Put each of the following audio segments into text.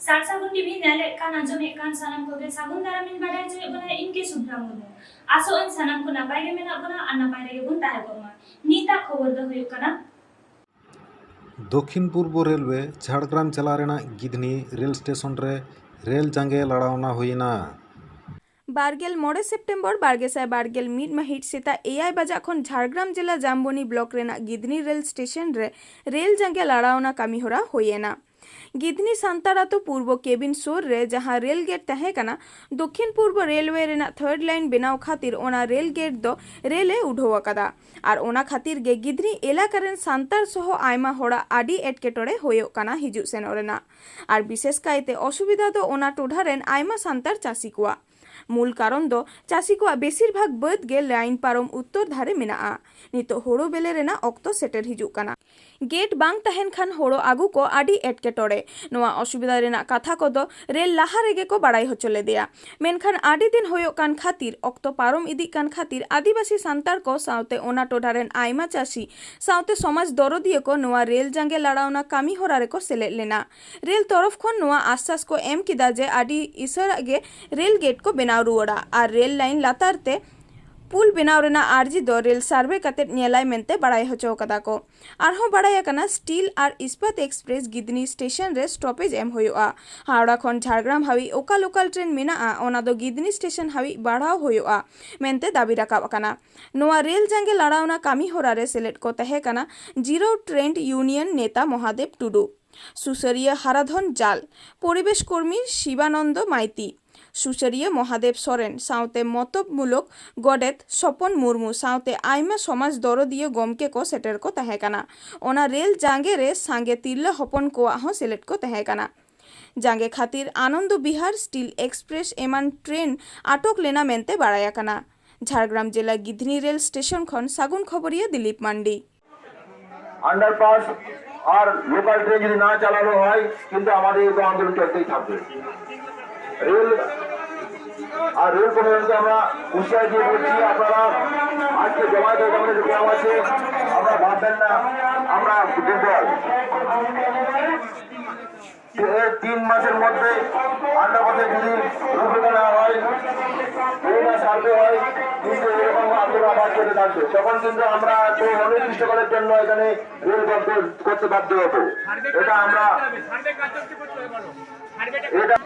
सार सागुन टीवी नेले कान आंजमे कान सानाम कोगे सागुन दारामिन बाडाय जे बना इनके सुब्रा मुनो आसो इन सानाम को नापाय गे मेना बना आ नापाय गे बुन ताहे बमा नीता खबर दो हुयु कना दक्षिण पूर्व रेलवे झाड़ग्राम चला रेना गिधनी रेल स्टेशन रे रेल जांगे लड़ावना हुईना बारगेल मोड़े सेप्टेम्बर बारगेसाय बारगेल मिड महिट सेता एआई बजा खन झाड़ग्राम जिला जामबनी ब्लॉक रेना गिधनी रेल स्टेशन रे रेल जांगे लड़ावना कामी होरा होयेना गिधनी सांतारातो पूर्व केबिन सोर रे जहां रेल गेट तहे कना दक्षिण पूर्व रेलवे रेना थर्ड लाइन बनाव खातिर ओना रेल गेट दो रेले उठो अकादा और ओना खातिर गे गिधनी एलाका रेन सांतार सह आयमा होड़ा आडी एटकेटोड़े होयो कना हिजु सेनो रेना और विशेष कायते असुविधा दो ओना टोढा रेन आयमा सांतार चासी कुआ मूल कारण दो चासी को बेसिर भाग बद गे लाइन पारम उत्तर धारे मेना नितो होड़ो बेले रेना ऑक्तो सेटर हिजु कना गेट बांग तहन खान होड़ो आगु को आडी एटकेटोड़े नोआ असुविधा रेना कथा को दो रेल लाहा रेगे को बड़ाई होचले दिया मेनखान आडी दिन होयो कान खातिर ऑक्तो पारम इदी कान खातिर आदिवासी सांतार को साउते ओना टोडा रेन आयमा चासी साउते समाज दरदिये को नोआ रेल जांगे लड़ावना कामी होरा रे को सेले लेना रेल तरफ खन नोआ आश्वास को एम किदा जे आडी इसरा गे रेल गेट को बनाव रुवड़ा और रेल लाइन लातारते पुल बनाव रेना आर्जी दो रेल सार्वे कते नेलाय मेनते बड़ाई होचो कदा को आरहो बड़ाई कना स्टील और इस्पात एक्सप्रेस गिदनी स्टेशन रे स्टॉपेज एम होयोआ हावड़ा खन झाड़ग्राम हावी ओका लोकल ट्रेन मेना ओना दो गिदनी स्टेशन हावी बढ़ाव होयोआ मेनते दाबी राकाब कना नोआ रेल जांगे लड़ावना कामी होरा रे सेलेक्ट को तहे कना जीरो ट्रेंड यूनियन नेता महादेव टुडू सुसरिया हाराधन जाल परिवेश कर्मी शिवानंद माइती सुसरिया महादेव सोरेन साउते मतबमूलक गडेत सपन मुर्मू साउते आयमा समाज दरदिये गमके को सेटर को तहे कना ओना रेल जांगे रे सांगे तिरला हपन को हो सेलेक्ट को तहे कना जांगे खातिर आनंद विहार स्टील एक्सप्रेस एमान ट्रेन आटक लेना मेनते बाड़ाया कना झाड़ग्राम जिला गिधनी रेल स्टेशन खन सागुन खबरिया दिलीप मांडी अंडरपास और लोकल ट्रेन যদি না চালানো হয় কিন্তু আমাদের এই আন্দোলন চলতেই থাকবে রেল আর রেল কর্তৃপক্ষকে আমরা হুঁশিয়ারি দিয়ে বলছি আপনারা আজকে জমায়েত হয়ে আমাদের গ্রাম আছে আমরা ভাববেন না আমরা দুর্বল এই 3 মাসের মধ্যে আন্ডারপাসে যদি রূপরেখা না হয় রেল সার্ভে হয় কিন্তু এরকম আন্দোলন আবার চলে থাকবে তখন কিন্তু আমরা অনির্দিষ্টকালের জন্য এখানে রেল বন্ধ করতে বাধ্য হবো এটা আমরা এটা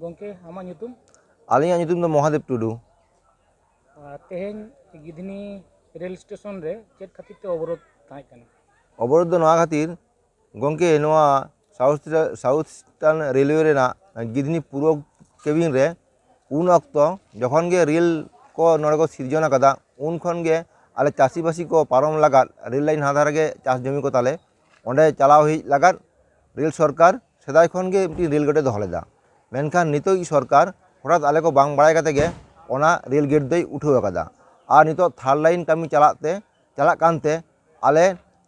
गोंके आमा nyutum आलियां nyutum दो महादेव टुडू तेहेन गिधनी रेल स्टेशन रे चेक खातिर ते अवरोध ताहे कना अवरोध नवा खातिर गोंके नवा साउथ ईस्टार्न रेलवे रेना गिधनी पूर्व केबिन रे उन अक्तो जखन गे रेल को नोडे को सिरजना कदा उन खन गे आले चासीबासी को पारम लगा रेल लाइन हाधार गे चास जमी को ताले ओंडे चलाव ही लगा रेल सरकार सेदाय खन गे मिटी रेल गेटे दोहो लेदा मेनखान नितो सरकार हठात आले को बांग बाड़ाय काते गे ओना रेल गेट दई उठाव अकादा और नितो थार्ड लाइन कामी चला कानते आले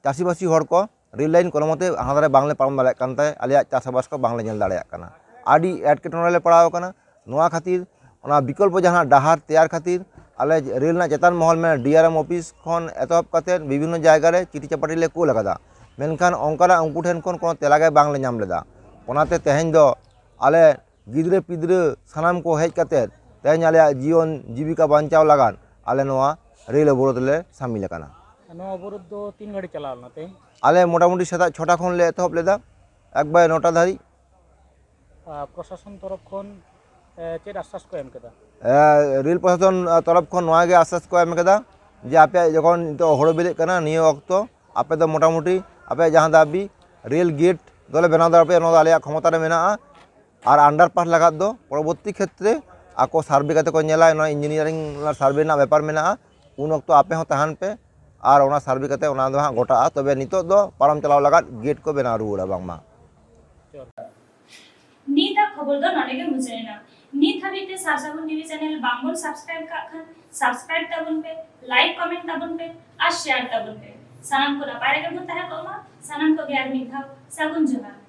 चासीबासी हर को रेल लाइन कोनो मते हाधारे बांगले पारम दाड़ेयाग कानते आलेयाग चाषाबास को बांगले नेल दाड़ेयाग काना आडी एटकेटोड़े ले पड़ाव काना नोआ खातिर ओना विकल्प जहां डाहार तैयार खातिर आले रेल ना चेतान महल में डीआरएम ऑफिस खन एतहब काते विभिन्न जायगा रे चिठी चापाटी ले कुल अकादा मेनखान ओंकाना उनकु ठेन खन कोनो तेलागे बांगले नाम लेदा ओनाते तेहेन दो आले गिद्रे पिद्रे सानाम को हेज काते तेहेन आलेयाग जीवन जीविका बांचाव लागान आले नोआ रेल अवरोध ले शामिल अकाना नो अवरोध दो 3 गाड़ी चलाव ना ते आले मोटामुटी सेता 6टा खन ले एतहब लेदा एकबार 9टा धारी प्रशासन तरफ खन चेक आश्वास को एम केदा रेल प्रशासन तरफ खन नोआ गे आश्वास को एम केदा जे आपे जखन तो हड़ो बेले कना नियो अक्तो आपे दो मोटामुटी आपे जहां दाबी रेल गेट दले बनाव दापे नो आलेया क्षमता रे मेना और अंडरपास लगा दो परवर्ती क्षेत्रे आको सार्वे करते को नेला इंजिनियरिंग सार्वे ना व्यापार मेना उन ऑक्तो आपे हो तहन पे और ओना सर्वे कते ओना दो हाँ गोटा तबे नितो दो पारम चलाव लगा गेट को बना रुड़ा बांगमा नीता खबर दो नॉलेज के मुझे ना नीत हबीते सासागुन टीवी चैनल बांगुल सब्सक्राइब का खान सब्सक्राइब तबुन पे लाइक कमेंट तबुन पे और शेयर तबुन पे सानम को ना पारे के मुंता है को मा सानम को ग्यार मिथा सागुन जवाब